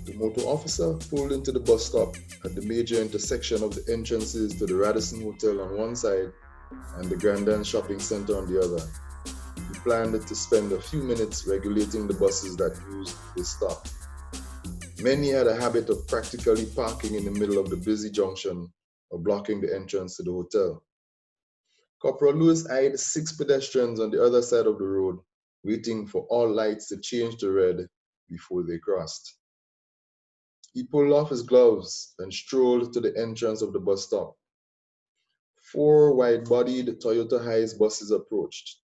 The motor officer pulled into the bus stop at the major intersection of the entrances to the Radisson Hotel on one side and the Grenada Shopping Center on the other. He planned to spend a few minutes regulating the buses that used this stop. Many had a habit of practically parking in the middle of the busy junction or blocking the entrance to the hotel. Corporal Lewis eyed 6 pedestrians on the other side of the road, waiting for all lights to change to red before they crossed. He pulled off his gloves and strolled to the entrance of the bus stop. 4 wide-bodied Toyota Hiace buses approached,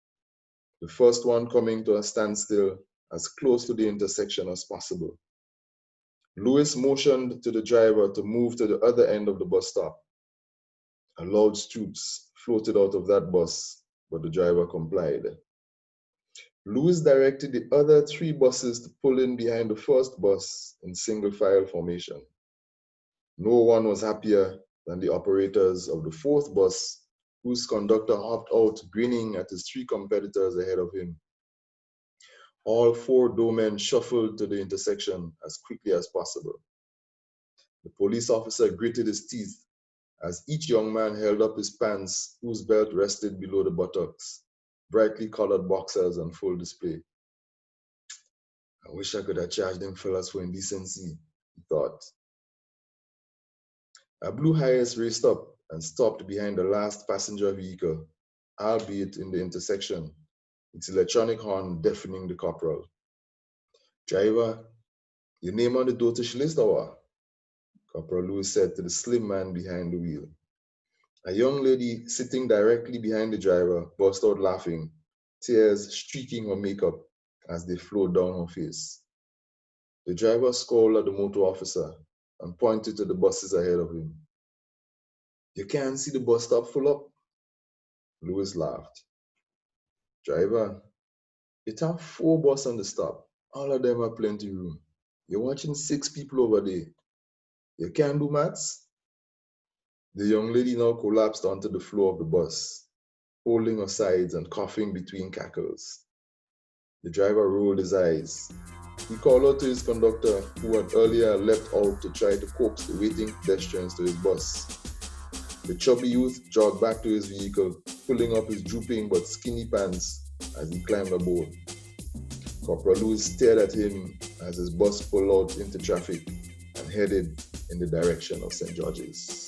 the first one coming to a standstill as close to the intersection as possible. Lewis motioned to the driver to move to the other end of the bus stop. A loud stoops floated out of that bus, but the driver complied. Lewis directed the other 3 buses to pull in behind the first bus in single file formation. No one was happier than the operators of the 4th bus, whose conductor hopped out grinning at his 3 competitors ahead of him. All 4 doormen shuffled to the intersection as quickly as possible. The police officer gritted his teeth as each young man held up his pants, whose belt rested below the buttocks, brightly colored boxers on full display. I wish I could have charged them fellas for indecency, he thought. A blue Hiace raced up and stopped behind the last passenger vehicle, albeit in the intersection, its electronic horn deafening the corporal. Driver, your name on the dotish list or? Corporal Lewis said to the slim man behind the wheel. A young lady sitting directly behind the driver burst out laughing, tears streaking her makeup as they flowed down her face. The driver scowled at the motor officer and pointed to the buses ahead of him. You can't see the bus stop full up? Lewis laughed. Driver, it have 4 buses on the stop. All of them have plenty room. You're watching 6 people over there. You can't do maths? The young lady now collapsed onto the floor of the bus, holding her sides and coughing between cackles. The driver rolled his eyes. He called out to his conductor, who had earlier leapt out to try to coax the waiting pedestrians to his bus. The chubby youth jogged back to his vehicle, pulling up his drooping but skinny pants as he climbed aboard. Corporal Lewis stared at him as his bus pulled out into traffic and headed in the direction of St. George's.